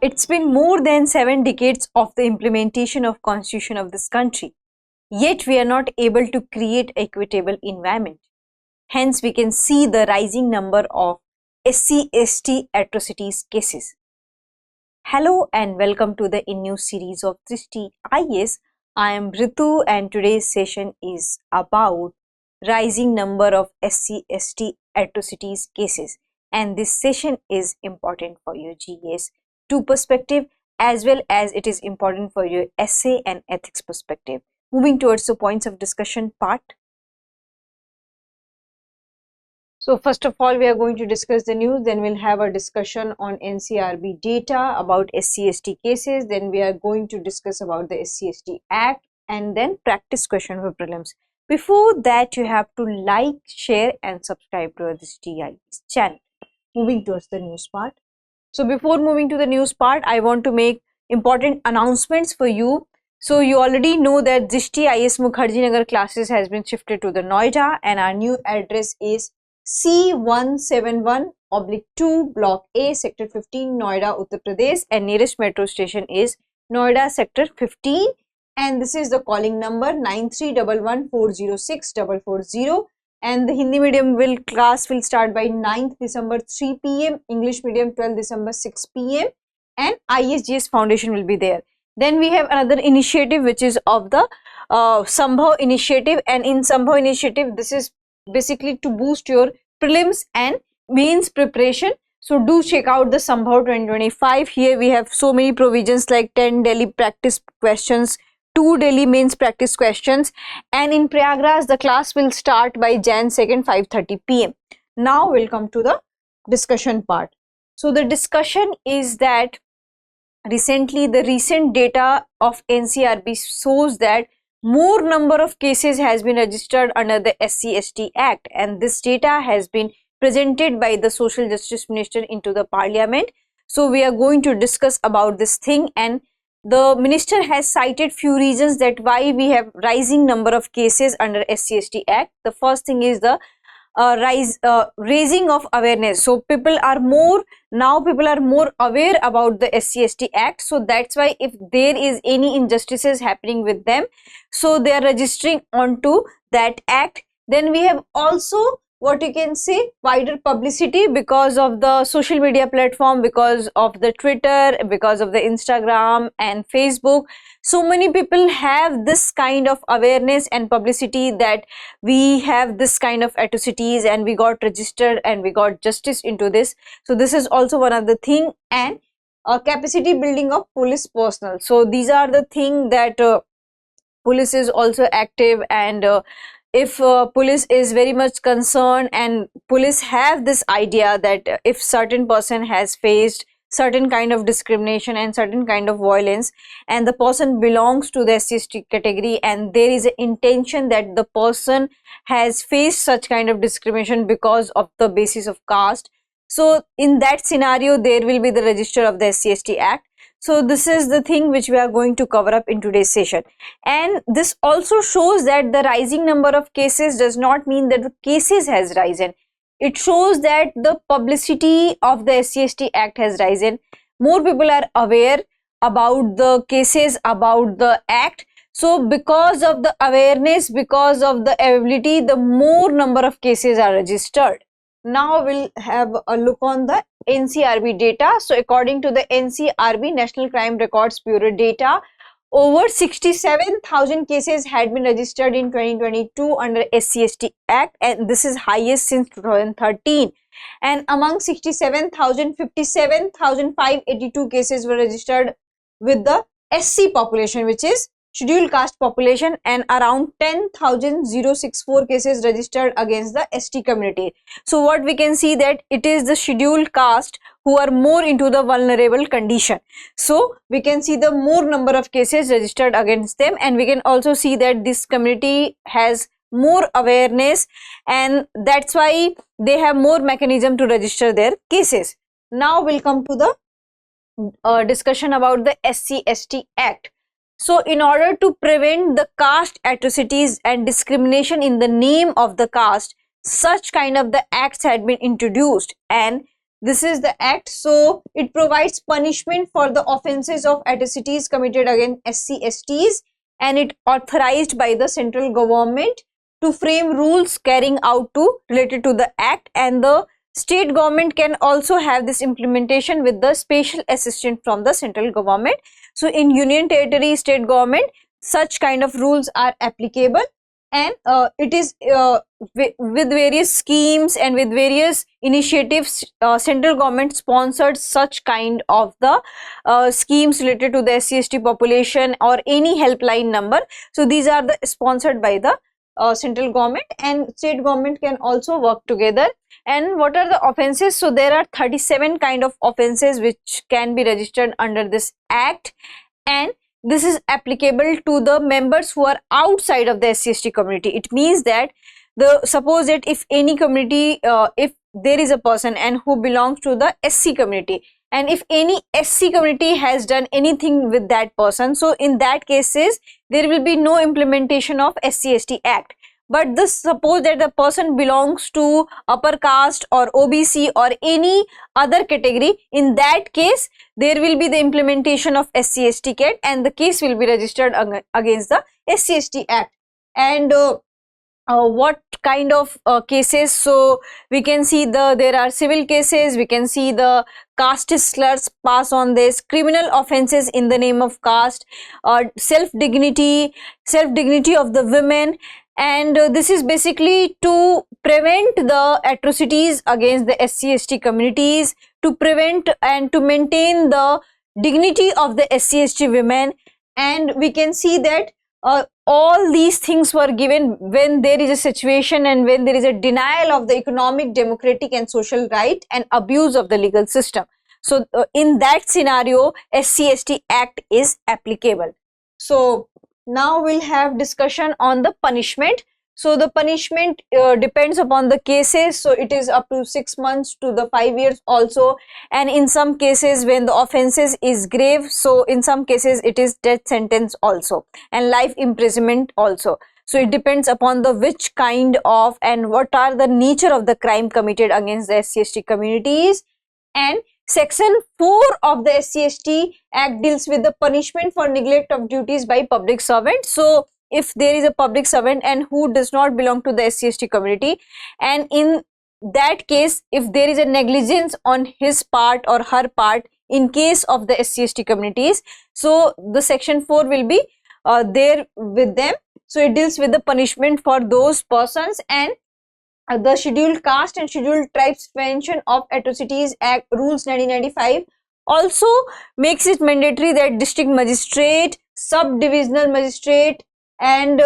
It's been more than 7 decades of the implementation of Constitution of this country. Yet we are not able to create equitable environment. Hence, we can see the rising number of SC/ST atrocities cases. Hello and welcome to the new series of Drishti IAS. I am Ritu and today's session is about rising number of SC/ST atrocities cases. And this session is important for your GS 2 perspective as well as it is important for your essay and ethics perspective. Moving towards the points of discussion part. So first of all, we are going to discuss the news, then we'll have a discussion on NCRB data about SC/ST cases, then we are going to discuss about the SC/ST Act and then practice question for prelims. Before that, you have to like, share and subscribe to this TI channel. Moving towards the news part. So before moving to the news part, I want to make important announcements for you. So you already know that Drishti IAS Mukherjee Nagar classes has been shifted to the Noida and our new address is C171/2 Block A, Sector 15, Noida, Uttar Pradesh, and nearest metro station is Noida Sector 15, and this is the calling number 9311406440, and the Hindi medium class will start by 9th December 3 p.m, English medium 12th December 6 p.m, and ISGS Foundation will be there. Then we have another initiative which is of the Sambhav initiative, and in Sambhav initiative this is basically to boost your prelims and mains preparation. So do check out the Sambhav 2025. Here we have so many provisions like 10 daily practice questions, 2 daily mains practice questions, and in Prayagraj the class will start by Jan 2nd 5:30 p.m. Now we'll come to the discussion part. So the discussion is that recently the recent data of NCRB shows that more number of cases has been registered under the SC/ST Act, and this data has been presented by the Social Justice Minister into the Parliament. So we are going to discuss about this thing, and the minister has cited few reasons that why we have rising number of cases under SC/ST Act. The first thing is the raising of awareness. So people are more aware about the SC/ST Act, so that's why if there is any injustices happening with them, so they are registering onto that act. Then we have also what you can say wider publicity because of the social media platform, because of the Twitter, because of the Instagram and Facebook. So many people have this kind of awareness and publicity that we have this kind of atrocities and we got registered and we got justice into this. So this is also one of the thing, and capacity building of police personnel. So these are the thing that police is also active, and if police is very much concerned and police have this idea that if certain person has faced certain kind of discrimination and certain kind of violence and the person belongs to the SC/ST category and there is an intention that the person has faced such kind of discrimination because of the basis of caste, so in that scenario there will be the register of the SC/ST Act. So this is the thing which we are going to cover up in today's session, and this also shows that the rising number of cases does not mean that the cases has risen. It shows that the publicity of the SC/ST Act has risen. More people are aware about the cases, about the act. So because of the awareness, because of the availability, the more number of cases are registered. Now we'll have a look on the NCRB data. So according to the NCRB National Crime Records Bureau data, over 67,000 cases had been registered in 2022 under SC/ST Act, and this is highest since 2013. And among 67,000, 57,582 cases were registered with the SC population, which is scheduled caste population, and around 10,064 cases registered against the ST community. So what we can see that it is the scheduled caste who are more into the vulnerable condition. So we can see the more number of cases registered against them, and we can also see that this community has more awareness and that's why they have more mechanism to register their cases. Now we'll come to the discussion about the SC/ST Act. So in order to prevent the caste atrocities and discrimination in the name of the caste, such kind of the acts had been introduced, and This is the act. So it provides punishment for the offenses of atrocities committed against SC/STs, and it authorized by the central government to frame rules carrying out to related to the act, and the state government can also have this implementation with the special assistance from the central government. So in union territory, state government, such kind of rules are applicable, and it is with various schemes and with various initiatives, central government sponsored such kind of the schemes related to the SC/ST population or any helpline number. So these are the sponsored by the central government, and state government can also work together. And what are the offenses? So there are 37 kind of offenses which can be registered under this act, and this is applicable to the members who are outside of the SC/ST community. It means that suppose that if any community, if there is a person and who belongs to the SC community, and if any SC community has done anything with that person, so in that cases there will be no implementation of SC/ST act. But this, suppose that the person belongs to upper caste or OBC or any other category, in that case there will be the implementation of SC/ST act, and the case will be registered against the SC/ST act. And what kind of cases? So we can see there are civil cases, we can see the caste slurs pass on this, criminal offenses in the name of caste, self dignity of the women. And this is basically to prevent the atrocities against the SC/ST communities, to prevent and to maintain the dignity of the SC/ST women. And we can see that all these things were given when there is a situation and when there is a denial of the economic, democratic and social right and abuse of the legal system. So in that scenario, SC/ST act is applicable. So now we'll have discussion on the punishment. So the punishment depends upon the cases. So it is up to 6 months to the 5 years also, and in some cases when the offenses is grave, so in some cases it is death sentence also, and life imprisonment also. So it depends upon the which kind of and what are the nature of the crime committed against the SC/ST communities. And Section 4 of the SC/ST Act deals with the punishment for neglect of duties by public servant. So if there is a public servant and who does not belong to the SC/ST community, and in that case if there is a negligence on his part or her part in case of the SC/ST communities, so the Section 4 will be there with them. So it deals with the punishment for those persons. And the Scheduled Caste and Scheduled Tribes Prevention of Atrocities Act Rules 1995 also makes it mandatory that district magistrate, sub-divisional magistrate and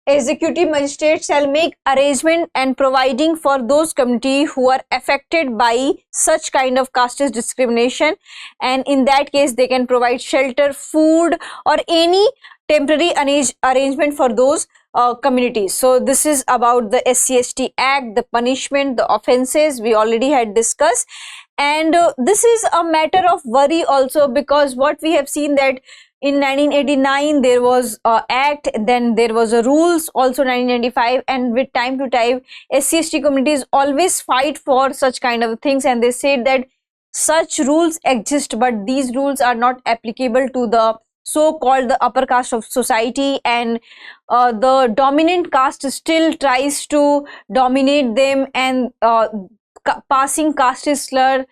executive magistrate shall make arrangement and providing for those community who are affected by such kind of caste discrimination, and in that case they can provide shelter, food or any temporary arrangement for those communities. So this is about the SC/ST Act, the punishment, the offenses we already had discussed. And this is a matter of worry also, because what we have seen that in 1989 there was a act, then there was a rules also 1995, and with time to time SC/ST communities always fight for such kind of things, and they said that such rules exist but these rules are not applicable to the so-called the upper caste of society, and the dominant caste still tries to dominate them, and passing caste slur,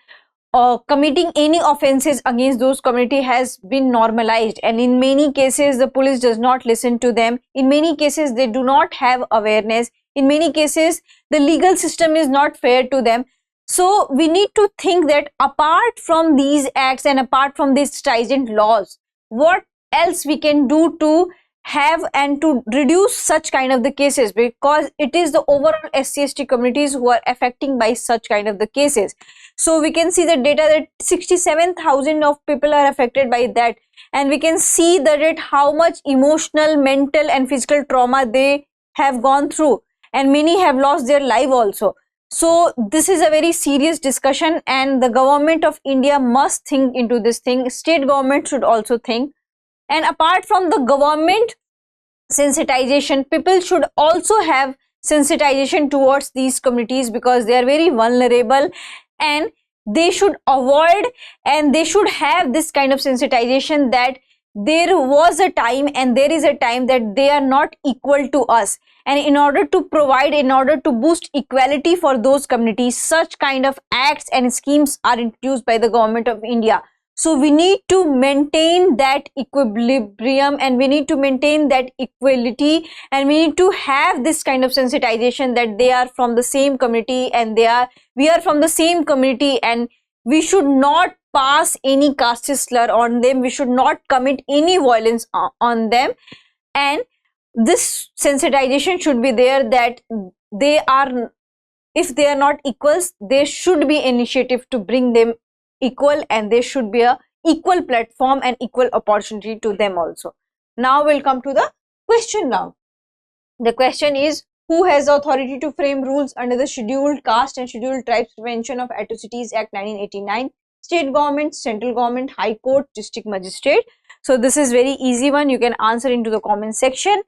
committing any offenses against those community has been normalized, and in many cases the police does not listen to them. In many cases they do not have awareness. In many cases the legal system is not fair to them. So we need to think that apart from these acts and apart from these stringent laws, what else we can do to have and to reduce such kind of the cases, because it is the overall SC/ST communities who are affecting by such kind of the cases. So we can see the data that 67,000 of people are affected by that, and we can see the rate how much emotional, mental and physical trauma they have gone through, and many have lost their life also. So this is a very serious discussion, and the government of India must think into this thing. State government should also think. And apart from the government sensitization, people should also have sensitization towards these communities, because they are very vulnerable, and they should avoid and they should have this kind of sensitization that there was a time and there is a time that they are not equal to us, and in order to provide, in order to boost equality for those communities, such kind of acts and schemes are introduced by the government of India. So we need to maintain that equilibrium and we need to maintain that equality, and we need to have this kind of sensitization that they are from the same community and we are from the same community, and we should not pass any caste slur on them, we should not commit any violence on them, and this sensitization should be there that they are, if they are not equals, there should be initiative to bring them equal, and there should be a equal platform and equal opportunity to them also. Now we'll come to the question round. The question is, who has the authority to frame rules under the Scheduled Caste and Scheduled Tribes Prevention of Atrocities Act 1989? State government, central government, high court, district magistrate. So this is very easy one, you can answer into the comment section,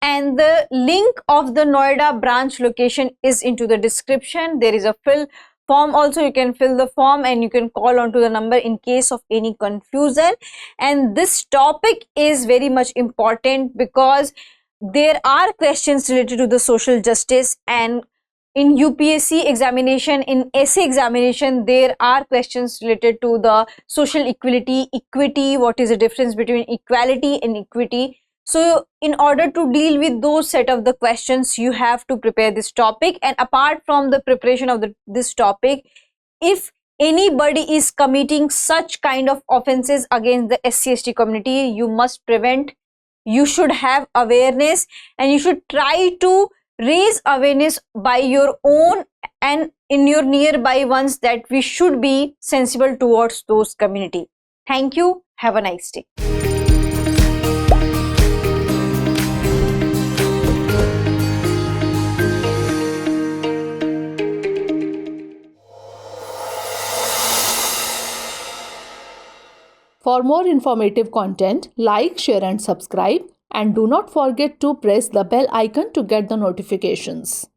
and the link of the Noida branch location is into the description. There is a fill form also, you can fill the form and you can call on to the number in case of any confusion. And this topic is very much important because there are questions related to the social justice, and in UPSC examination, in essay examination, there are questions related to the social equality, equity, what is the difference between equality and equity. So in order to deal with those set of the questions, you have to prepare this topic. And apart from the preparation of this topic, if anybody is committing such kind of offenses against the SC/ST community, you must prevent, you should have awareness, and you should try to raise awareness by your own and in your nearby ones, that we should be sensible towards those community. Thank you. Have a nice day. For more informative content, like, share and subscribe, and do not forget to press the bell icon to get the notifications.